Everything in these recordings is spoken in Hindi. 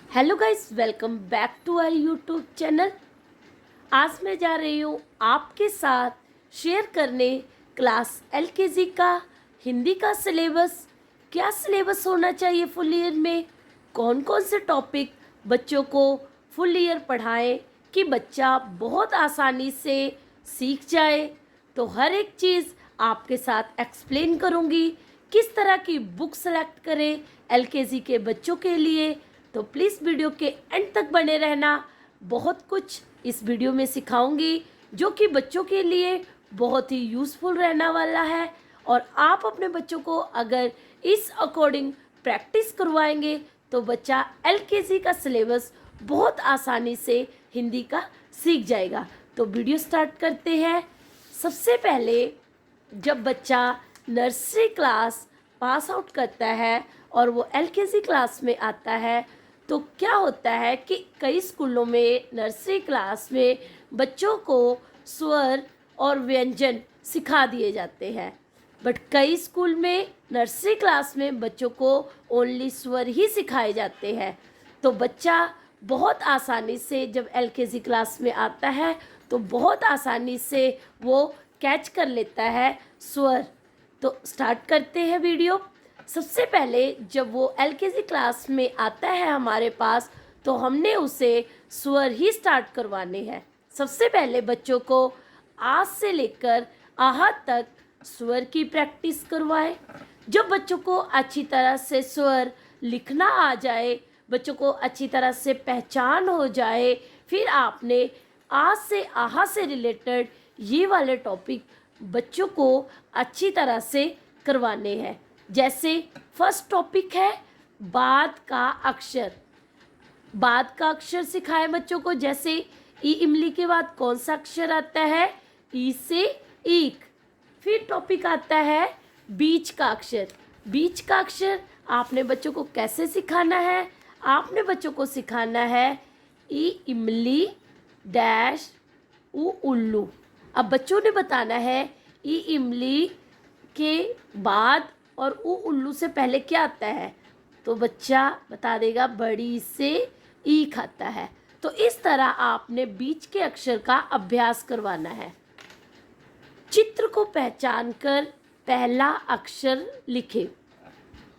Hello guys, welcome back to our YouTube channel. आज मैं जा रही हूँ आपके साथ शेयर करने क्लास एलकेजी का हिंदी का सिलेबस। क्या सिलेबस होना चाहिए फुल ईयर में, कौन कौन से टॉपिक बच्चों को फुल ईयर पढ़ाएं कि बच्चा बहुत आसानी से सीख जाए। तो हर एक चीज़ आपके साथ एक्सप्लेन करूँगी। किस तरह की बुक सेलेक्ट करें एलकेजी के बच्चों के लिए, तो प्लीज़ वीडियो के एंड तक बने रहना। बहुत कुछ इस वीडियो में सिखाऊंगी जो कि बच्चों के लिए बहुत ही यूज़फुल रहने वाला है। और आप अपने बच्चों को अगर इस अकॉर्डिंग प्रैक्टिस करवाएंगे तो बच्चा एलकेजी का सिलेबस बहुत आसानी से हिंदी का सीख जाएगा। तो वीडियो स्टार्ट करते हैं। सबसे पहले जब बच्चा नर्सरी क्लास पास आउट करता है और वो एलकेजी क्लास में आता है तो क्या होता है कि कई स्कूलों में नर्सरी क्लास में बच्चों को स्वर और व्यंजन सिखा दिए जाते हैं, बट कई स्कूल में नर्सरी क्लास में बच्चों को ओनली स्वर ही सिखाए जाते हैं। तो बच्चा बहुत आसानी से जब एलकेजी क्लास में आता है तो बहुत आसानी से वो कैच कर लेता है स्वर। तो स्टार्ट करते हैं वीडियो। सबसे पहले जब वो एलकेजी क्लास में आता है हमारे पास तो हमने उसे स्वर ही स्टार्ट करवाने हैं। सबसे पहले बच्चों को आज से लेकर आहा तक स्वर की प्रैक्टिस करवाएं। जब बच्चों को अच्छी तरह से स्वर लिखना आ जाए, बच्चों को अच्छी तरह से पहचान हो जाए, फिर आपने आज से आहा से रिलेटेड ये वाले टॉपिक बच्चों को अच्छी तरह से करवाने हैं। जैसे फर्स्ट टॉपिक है बाद का अक्षर। बाद का अक्षर सिखाएं बच्चों को। जैसे ई इमली के बाद कौन सा अक्षर आता है? ई से ईक। फिर टॉपिक आता है बीच का अक्षर। बीच का अक्षर आपने बच्चों को कैसे सिखाना है? आपने बच्चों को सिखाना है ई इमली डैश उ उल्लू। अब बच्चों ने बताना है ई इमली के बाद और उ उल्लू से पहले क्या आता है, तो बच्चा बता देगा बड़ी से ईख आता है। तो इस तरह आपने बीच के अक्षर का अभ्यास करवाना है। चित्र को पहचान कर पहला अक्षर लिखे।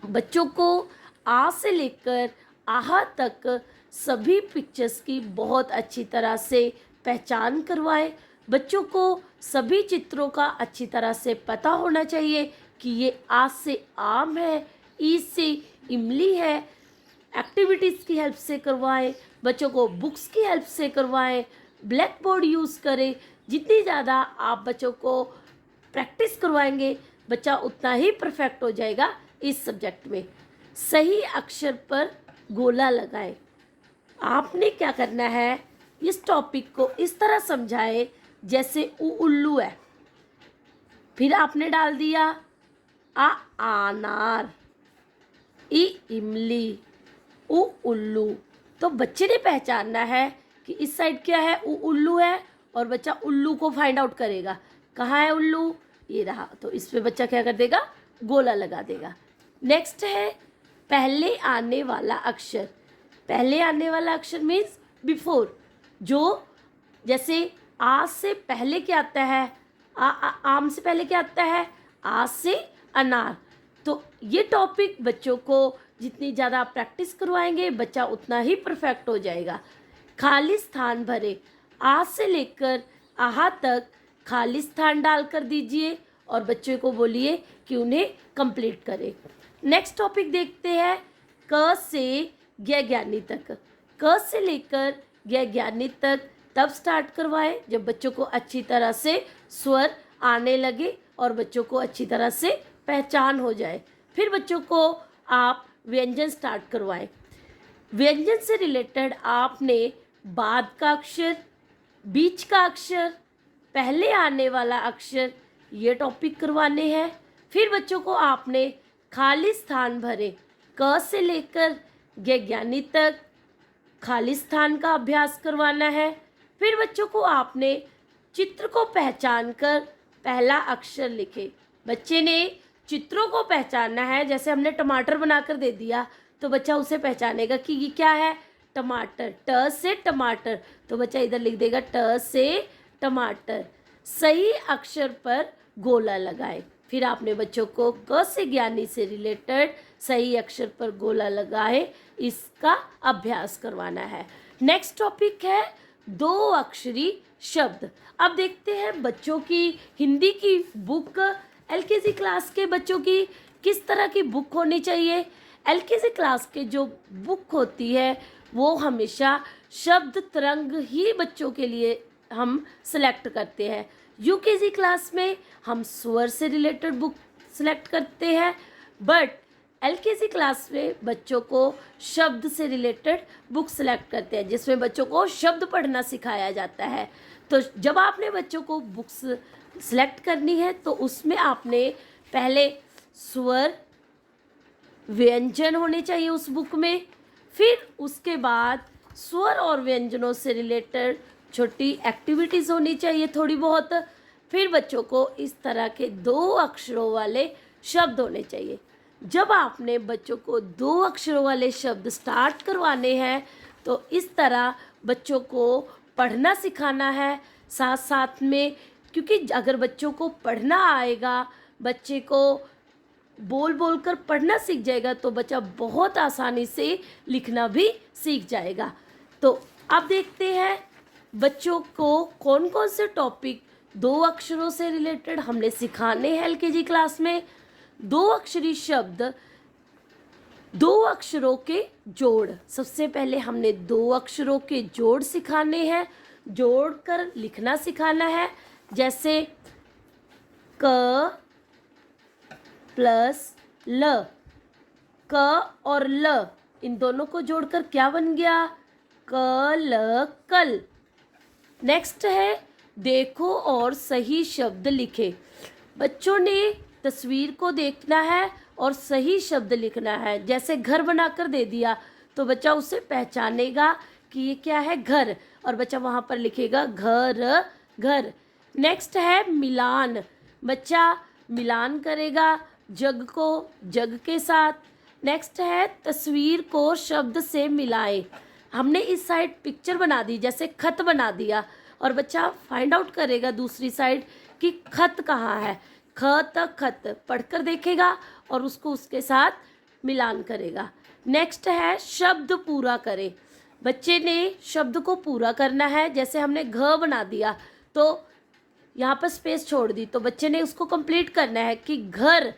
बच्चों को आ से लेकर आहा तक सभी पिक्चर्स की बहुत अच्छी तरह से पहचान करवाएं। बच्चों को सभी चित्रों का अच्छी तरह से पता होना चाहिए कि ये आ से आम है, ई से इमली है। एक्टिविटीज़ की हेल्प से करवाएं, बच्चों को बुक्स की हेल्प से करवाएं, ब्लैक बोर्ड यूज़ करें। जितनी ज़्यादा आप बच्चों को प्रैक्टिस करवाएंगे बच्चा उतना ही परफेक्ट हो जाएगा इस सब्जेक्ट में। सही अक्षर पर गोला लगाएं। आपने क्या करना है, इस टॉपिक को इस तरह समझाएं जैसे उ उल्लू है। फिर आपने डाल दिया आ अनार, ई इमली, उ उल्लू। तो बच्चे ने पहचानना है कि इस साइड क्या है, उ उल्लू है, और बच्चा उल्लू को फाइंड आउट करेगा कहाँ है उल्लू, ये रहा। तो इस पे बच्चा क्या कर देगा, गोला लगा देगा। नेक्स्ट है पहले आने वाला अक्षर। पहले आने वाला अक्षर मीन्स बिफोर। जो जैसे आ से पहले क्या आता है, आम से पहले क्या आता है, आ से अनार। तो ये टॉपिक बच्चों को जितनी ज़्यादा प्रैक्टिस करवाएंगे बच्चा उतना ही परफेक्ट हो जाएगा। खाली स्थान भरे। आ से लेकर आहा तक खाली स्थान डाल कर दीजिए और बच्चों को बोलिए कि उन्हें कंप्लीट करें। नेक्स्ट टॉपिक देखते हैं क से ज्ञ ज्ञानी तक। क से लेकर ज्ञ ज्ञानी तक तब स्टार्ट करवाएं जब बच्चों को अच्छी तरह से स्वर आने लगे और बच्चों को अच्छी तरह से पहचान हो जाए। फिर बच्चों को आप व्यंजन स्टार्ट करवाएं। व्यंजन से रिलेटेड आपने बाद का अक्षर, बीच का अक्षर, पहले आने वाला अक्षर, ये टॉपिक करवाने हैं। फिर बच्चों को आपने खाली स्थान भरे क से लेकर ज्ञ ज्ञानी तक खाली स्थान का अभ्यास करवाना है। फिर बच्चों को आपने चित्र को पहचान कर पहला अक्षर लिखे। बच्चे ने चित्रों को पहचानना है। जैसे हमने टमाटर बनाकर दे दिया तो बच्चा उसे पहचानेगा कि ये क्या है, टमाटर, ट से टमाटर, तो बच्चा इधर लिख देगा ट से टमाटर। सही अक्षर पर गोला लगाए। फिर आपने बच्चों को क से ज्ञानी से रिलेटेड सही अक्षर पर गोला लगाए, इसका अभ्यास करवाना है। नेक्स्ट टॉपिक है दो अक्षरी शब्द। अब देखते हैं बच्चों की हिंदी की बुक, एलकेजी क्लास के बच्चों की किस तरह की बुक होनी चाहिए। एलकेजी क्लास के जो बुक होती है वो हमेशा शब्द तरंग ही बच्चों के लिए हम सेलेक्ट करते हैं। यूकेजी क्लास में हम स्वर से रिलेटेड बुक सेलेक्ट करते हैं, बट एलकेजी क्लास में बच्चों को शब्द से रिलेटेड बुक सेलेक्ट करते हैं, जिसमें बच्चों को शब्द पढ़ना सिखाया जाता है। तो जब आपने बच्चों को बुक्स सेलेक्ट करनी है तो उसमें आपने पहले स्वर व्यंजन होने चाहिए उस बुक में, फिर उसके बाद स्वर और व्यंजनों से रिलेटेड छोटी एक्टिविटीज़ होनी चाहिए थोड़ी बहुत, फिर बच्चों को इस तरह के दो अक्षरों वाले शब्द होने चाहिए। जब आपने बच्चों को दो अक्षरों वाले शब्द स्टार्ट करवाने हैं तो इस तरह बच्चों को पढ़ना सिखाना है साथ साथ में, क्योंकि अगर बच्चों को पढ़ना आएगा, बच्चे को बोल बोल कर पढ़ना सीख जाएगा तो बच्चा बहुत आसानी से लिखना भी सीख जाएगा। तो अब देखते हैं बच्चों को कौन कौन से टॉपिक दो अक्षरों से रिलेटेड हमने सिखाने हैं एलकेजी क्लास में। दो अक्षरी शब्द, दो अक्षरों के जोड़। सबसे पहले हमने दो अक्षरों के जोड़ सिखाने हैं, जोड़ कर लिखना सिखाना है। जैसे क प्लस ल, क और ल इन दोनों को जोड़कर क्या बन गया, क ल कल। नेक्स्ट है देखो और सही शब्द लिखे। बच्चों ने तस्वीर को देखना है और सही शब्द लिखना है। जैसे घर बनाकर दे दिया तो बच्चा उसे पहचानेगा कि ये क्या है, घर, और बच्चा वहाँ पर लिखेगा घर घर। नेक्स्ट है मिलान। बच्चा मिलान करेगा जग को जग के साथ। नेक्स्ट है तस्वीर को शब्द से मिलाए। हमने इस साइड पिक्चर बना दी, जैसे खत बना दिया, और बच्चा फाइंड आउट करेगा दूसरी साइड कि खत कहाँ है। खत खत पढ़कर देखेगा और उसको उसके साथ मिलान करेगा। नेक्स्ट है शब्द पूरा करे। बच्चे ने शब्द को पूरा करना है। जैसे हमने घ बना दिया तो यहाँ पर स्पेस छोड़ दी, तो बच्चे ने उसको कंप्लीट करना है कि घर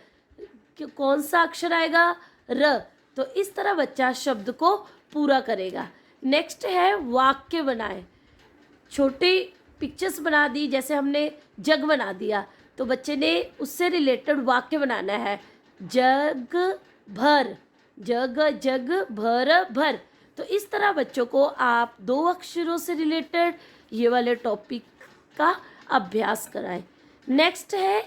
कौन सा अक्षर आएगा, र। तो इस तरह बच्चा शब्द को पूरा करेगा। नेक्स्ट है वाक्य बनाए। छोटी पिक्चर्स बना दी, जैसे हमने जग बना दिया तो बच्चे ने उससे रिलेटेड वाक्य बनाना है। जग भर, जग जग भर भर। तो इस तरह बच्चों को आप दो अक्षरों से रिलेटेड ये वाले टॉपिक का अभ्यास कराएं। नेक्स्ट है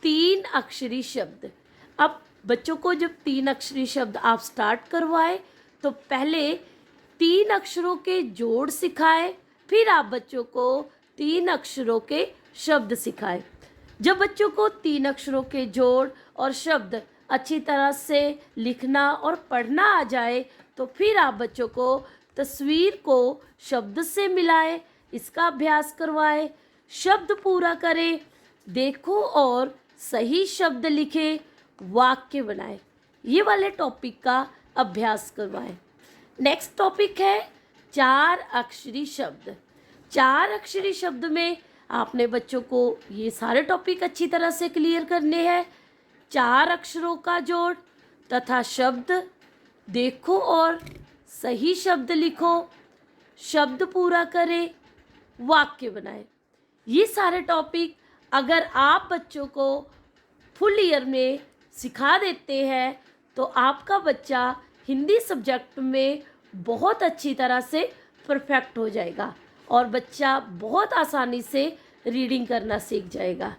तीन अक्षरी शब्द। अब बच्चों को जब तीन अक्षरी शब्द आप स्टार्ट करवाएं तो पहले तीन अक्षरों के जोड़ सिखाएं, फिर आप बच्चों को तीन अक्षरों के शब्द सिखाएं। जब बच्चों को तीन अक्षरों के जोड़ और शब्द अच्छी तरह से लिखना और पढ़ना आ जाए तो फिर आप बच्चों को तस्वीर को शब्द से मिलाएं, इसका अभ्यास करवाएं। शब्द पूरा करें, देखो और सही शब्द लिखें, वाक्य बनाएं। ये वाले टॉपिक का अभ्यास करवाएं। नेक्स्ट टॉपिक है चार अक्षरी शब्द। चार अक्षरी शब्द में आपने बच्चों को ये सारे टॉपिक अच्छी तरह से क्लियर करने हैं। चार अक्षरों का जोड़ तथा शब्द, देखो और सही शब्द लिखो, शब्द पूरा करें, वाक्य बनाएं। ये सारे टॉपिक अगर आप बच्चों को फुल ईयर में सिखा देते हैं तो आपका बच्चा हिंदी सब्जेक्ट में बहुत अच्छी तरह से परफेक्ट हो जाएगा और बच्चा बहुत आसानी से रीडिंग करना सीख जाएगा।